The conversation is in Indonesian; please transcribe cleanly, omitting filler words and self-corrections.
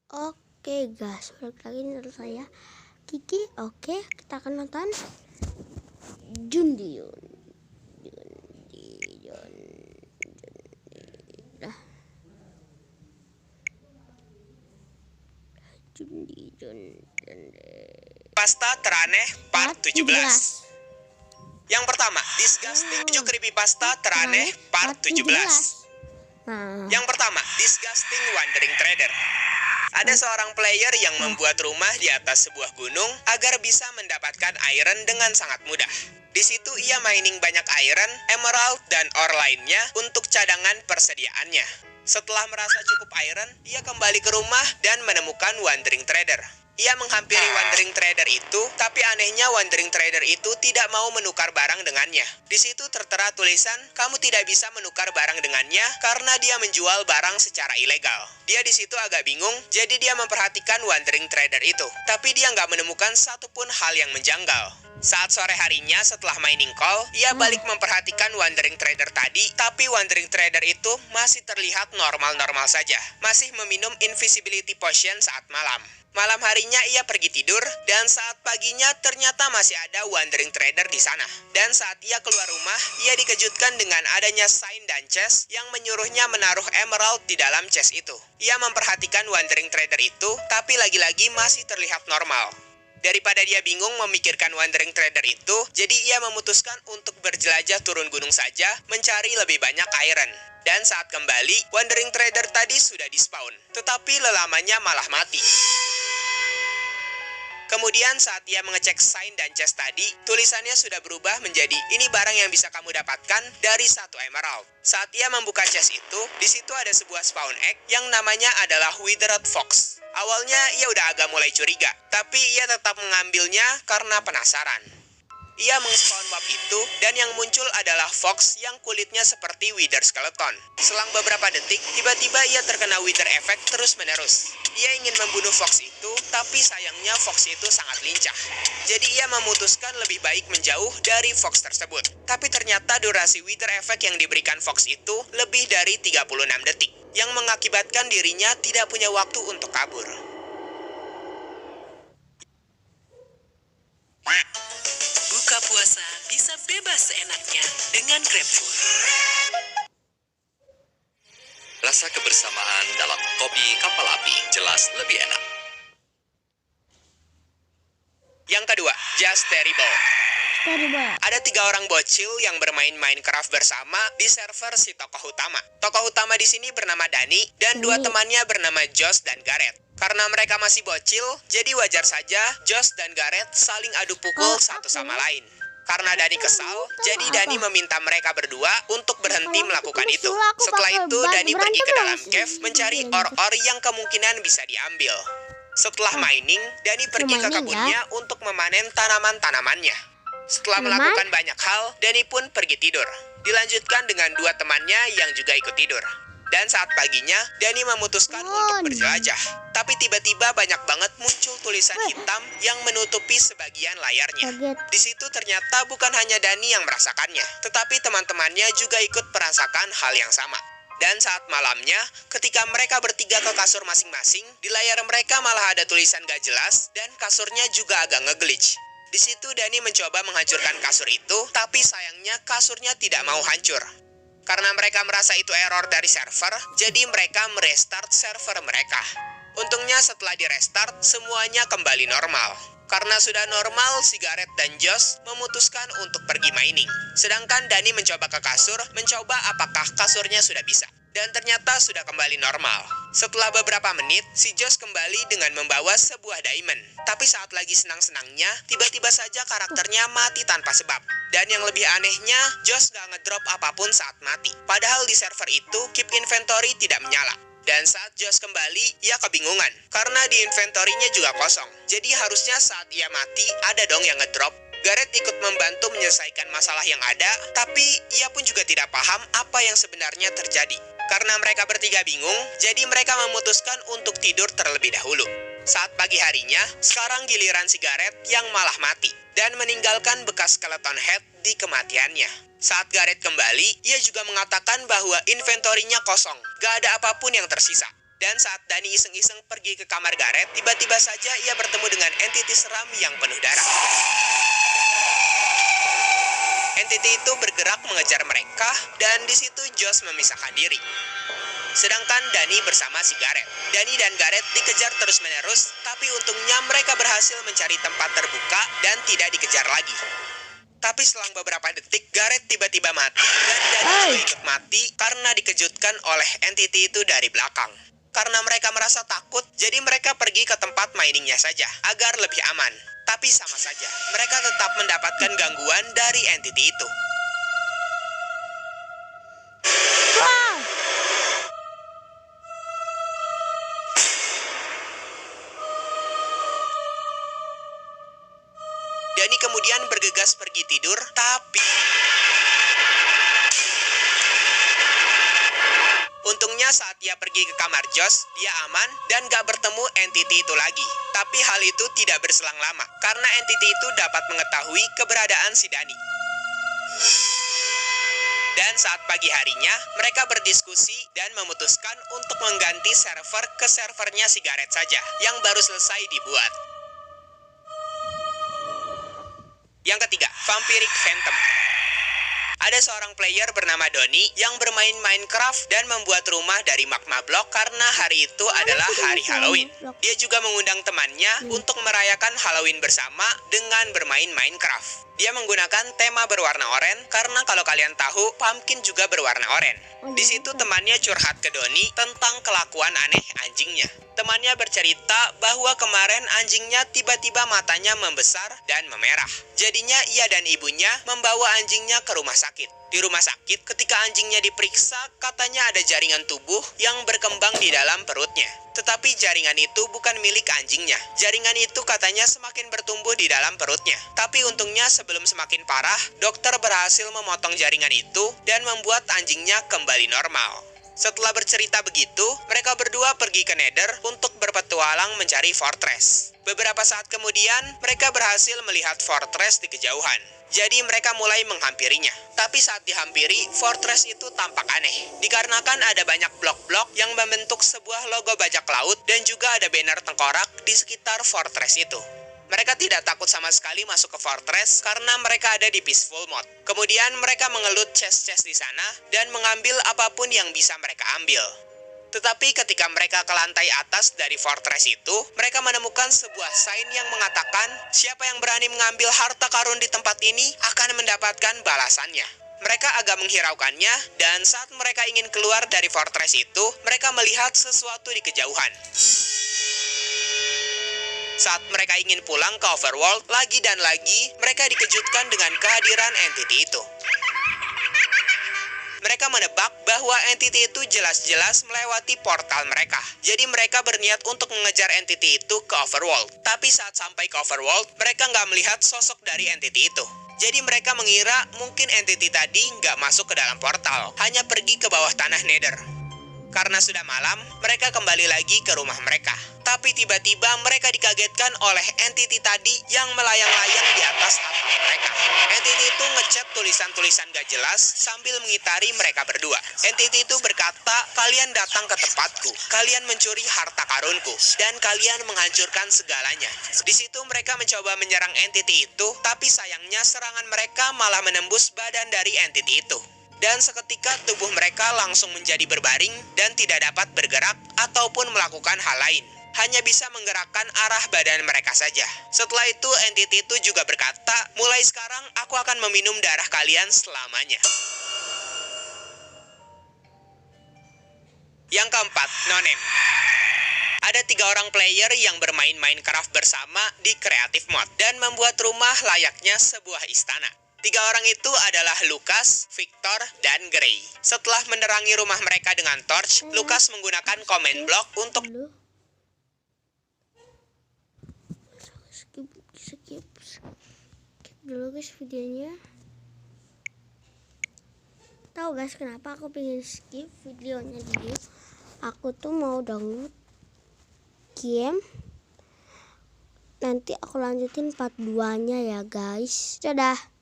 Oke guys, balik lagi dengan saya Kiki. Oke, kita akan nonton Jundi. Pasta teraneh part 17. Yang pertama, Disgusting 7 creepypasta teraneh part 17. Yang pertama, Disgusting Wandering Trader. Ada seorang player yang membuat rumah di atas sebuah gunung agar bisa mendapatkan iron dengan sangat mudah. Di situ ia mining banyak iron, emerald, dan ore lainnya untuk cadangan persediaannya. Setelah merasa cukup iron, ia kembali ke rumah dan menemukan Wandering Trader. Ia menghampiri Wandering Trader itu, tapi anehnya Wandering Trader itu tidak mau menukar barang dengannya. Di situ tertera tulisan, kamu tidak bisa menukar barang dengannya karena dia menjual barang secara ilegal. Dia di situ agak bingung, jadi dia memperhatikan Wandering Trader itu. Tapi dia nggak menemukan satupun hal yang menjanggal. Saat sore harinya setelah mining call, ia balik memperhatikan Wandering Trader tadi, tapi Wandering Trader itu masih terlihat normal-normal saja. Masih meminum invisibility potion saat malam. Malam harinya ia pergi tidur, dan saat paginya ternyata masih ada Wandering Trader di sana. Dan saat ia keluar rumah, ia dikejutkan dengan adanya sign dan chest yang menyuruhnya menaruh emerald di dalam chest itu. Ia memperhatikan Wandering Trader itu, tapi lagi-lagi masih terlihat normal. Daripada dia bingung memikirkan Wandering Trader itu, jadi ia memutuskan untuk berjelajah turun gunung saja, mencari lebih banyak iron. Dan saat kembali, Wandering Trader tadi sudah di-spawn, tetapi lelamannya malah mati. Kemudian saat ia mengecek sign dan chest tadi, tulisannya sudah berubah menjadi ini barang yang bisa kamu dapatkan dari 1 emerald. Saat ia membuka chest itu, di situ ada sebuah spawn egg yang namanya adalah Withered Fox. Awalnya ia udah agak mulai curiga, tapi ia tetap mengambilnya karena penasaran. Ia meng-spawn mob itu, dan yang muncul adalah fox yang kulitnya seperti wither skeleton. Selang beberapa detik, tiba-tiba ia terkena wither effect terus-menerus. Ia ingin membunuh fox itu, tapi sayangnya fox itu sangat lincah. Jadi ia memutuskan lebih baik menjauh dari fox tersebut. Tapi ternyata durasi wither effect yang diberikan fox itu lebih dari 36 detik, yang mengakibatkan dirinya tidak punya waktu untuk kabur. Buka puasa bisa bebas seenaknya dengan GrabFood. Rasa kebersamaan dalam kopi kapal api jelas lebih enak. Yang kedua, Just Terrible. Ada 3 orang bocil yang bermain Minecraft bersama di server si tokoh utama. Tokoh utama di sini bernama Dani dan 2 temannya bernama Josh dan Gareth. Karena mereka masih bocil, jadi wajar saja Josh dan Gareth saling adu pukul satu sama lain. Karena Dani kesal, jadi Dani meminta mereka berdua untuk berhenti melakukan itu. Setelah itu, Dani pergi ke dalam cave mencari ore-ore yang kemungkinan bisa diambil. Setelah mining, Dani pergi ke kebunnya untuk memanen tanaman-tanamannya. Setelah melakukan banyak hal, Dani pun pergi tidur. Dilanjutkan dengan 2 temannya yang juga ikut tidur. Dan saat paginya, Dani memutuskan untuk berjelajah. Tapi tiba-tiba banyak banget muncul tulisan hitam yang menutupi sebagian layarnya. Di situ ternyata bukan hanya Dani yang merasakannya, tetapi teman-temannya juga ikut merasakan hal yang sama. Dan saat malamnya, ketika mereka bertiga ke kasur masing-masing, di layar mereka malah ada tulisan gak jelas dan kasurnya juga agak nge-glitch. Di situ Dani mencoba menghancurkan kasur itu, tapi sayangnya kasurnya tidak mau hancur. Karena mereka merasa itu error dari server, jadi mereka merestart server mereka. Untungnya setelah direstart, semuanya kembali normal. Karena sudah normal, si Gareth dan Josh memutuskan untuk pergi mining. Sedangkan Dani mencoba ke kasur, mencoba apakah kasurnya sudah bisa. Dan ternyata sudah kembali normal. Setelah beberapa menit, si Josh kembali dengan membawa sebuah diamond. Tapi saat lagi senang-senangnya, tiba-tiba saja karakternya mati tanpa sebab. Dan yang lebih anehnya, Josh gak ngedrop apapun saat mati. Padahal di server itu, keep inventory tidak menyala. Dan saat Josh kembali, ia kebingungan. Karena di inventory-nya juga kosong. Jadi harusnya saat ia mati, ada dong yang ngedrop. Gareth ikut membantu menyelesaikan masalah yang ada, tapi ia pun juga tidak paham apa yang sebenarnya terjadi. Karena mereka bertiga bingung, jadi mereka memutuskan untuk tidur terlebih dahulu. Saat pagi harinya, sekarang giliran si Gareth yang malah mati dan meninggalkan bekas skeleton head di kematiannya. Saat Gareth kembali, ia juga mengatakan bahwa inventory-nya kosong, gak ada apapun yang tersisa. Dan saat Dani iseng-iseng pergi ke kamar Gareth, tiba-tiba saja ia bertemu dengan entiti seram yang penuh darah. Entiti itu bergerak mengejar mereka, dan di situ Josh memisahkan diri. Sedangkan Dani bersama si Gareth. Dani dan Gareth dikejar terus-menerus, tapi untungnya mereka berhasil mencari tempat terbuka dan tidak dikejar lagi. Tapi selang beberapa detik, Gareth tiba-tiba mati, dan Dani juga ikut mati karena dikejutkan oleh entiti itu dari belakang. Karena mereka merasa takut, jadi mereka pergi ke tempat miningnya saja, agar lebih aman. Tapi sama saja, mereka tetap mendapatkan gangguan dari entiti itu. Dani kemudian bergegas pergi tidur, tapi untungnya saat ia pergi ke kamar Josh, dia aman dan gak bertemu entiti itu lagi. Tapi hal itu tidak berselang lama, karena entiti itu dapat mengetahui keberadaan si Dani. Dan saat pagi harinya, mereka berdiskusi dan memutuskan untuk mengganti server ke servernya si Gareth saja, yang baru selesai dibuat. Yang ketiga, Vampiric Phantom. Ada seorang player bernama Donny yang bermain Minecraft dan membuat rumah dari magma block karena hari itu adalah hari Halloween. Dia juga mengundang temannya untuk merayakan Halloween bersama dengan bermain Minecraft. Dia menggunakan tema berwarna oranye karena kalau kalian tahu, pumpkin juga berwarna oranye. Di situ temannya curhat ke Donny tentang kelakuan aneh anjingnya. Temannya bercerita bahwa kemarin anjingnya tiba-tiba matanya membesar dan memerah. Jadinya ia dan ibunya membawa anjingnya ke rumah sakit. Di rumah sakit, ketika anjingnya diperiksa, katanya ada jaringan tubuh yang berkembang di dalam perutnya. Tetapi jaringan itu bukan milik anjingnya. Jaringan itu katanya semakin bertumbuh di dalam perutnya. Tapi untungnya sebelum semakin parah, dokter berhasil memotong jaringan itu dan membuat anjingnya kembali normal. Setelah bercerita begitu, mereka berdua pergi ke Nether untuk berpetualang mencari fortress. Beberapa saat kemudian, mereka berhasil melihat fortress di kejauhan. Jadi mereka mulai menghampirinya. Tapi saat dihampiri, fortress itu tampak aneh. Dikarenakan ada banyak blok-blok yang membentuk sebuah logo bajak laut dan juga ada banner tengkorak di sekitar fortress itu. Mereka tidak takut sama sekali masuk ke fortress karena mereka ada di peaceful mode. Kemudian mereka mengelut chest-chest di sana dan mengambil apapun yang bisa mereka ambil. Tetapi ketika mereka ke lantai atas dari fortress itu, mereka menemukan sebuah sign yang mengatakan siapa yang berani mengambil harta karun di tempat ini akan mendapatkan balasannya. Mereka agak menghiraukannya dan saat mereka ingin keluar dari fortress itu, mereka melihat sesuatu di kejauhan. Saat mereka ingin pulang ke Overworld, lagi dan lagi, mereka dikejutkan dengan kehadiran entiti itu. Mereka menebak bahwa entiti itu jelas-jelas melewati portal mereka. Jadi mereka berniat untuk mengejar entiti itu ke Overworld. Tapi saat sampai ke Overworld, mereka nggak melihat sosok dari entiti itu. Jadi mereka mengira mungkin entiti tadi nggak masuk ke dalam portal, hanya pergi ke bawah tanah Nether. Karena sudah malam, mereka kembali lagi ke rumah mereka. Tapi tiba-tiba mereka dikagetkan oleh entiti tadi yang melayang-layang di atas atap mereka. Entiti itu ngecat tulisan-tulisan gak jelas sambil mengitari mereka berdua. Entiti itu berkata, kalian datang ke tempatku, kalian mencuri harta karunku, dan kalian menghancurkan segalanya. Di situ mereka mencoba menyerang entiti itu, tapi sayangnya serangan mereka malah menembus badan dari entiti itu. Dan seketika tubuh mereka langsung menjadi berbaring dan tidak dapat bergerak ataupun melakukan hal lain. Hanya bisa menggerakkan arah badan mereka saja. Setelah itu entiti itu juga berkata, mulai sekarang aku akan meminum darah kalian selamanya. Yang keempat, No Name. Ada 3 orang player yang bermain Minecraft bersama di Creative Mode dan membuat rumah layaknya sebuah istana. 3 orang itu adalah Lucas, Victor, dan Gray. Setelah menerangi rumah mereka dengan torch, Lucas menggunakan comment block untuk skip dulu guys videonya. Tahu guys kenapa aku pengen skip videonya dulu? Aku tuh mau download game. Nanti aku lanjutin part 2-nya ya guys. Dadah.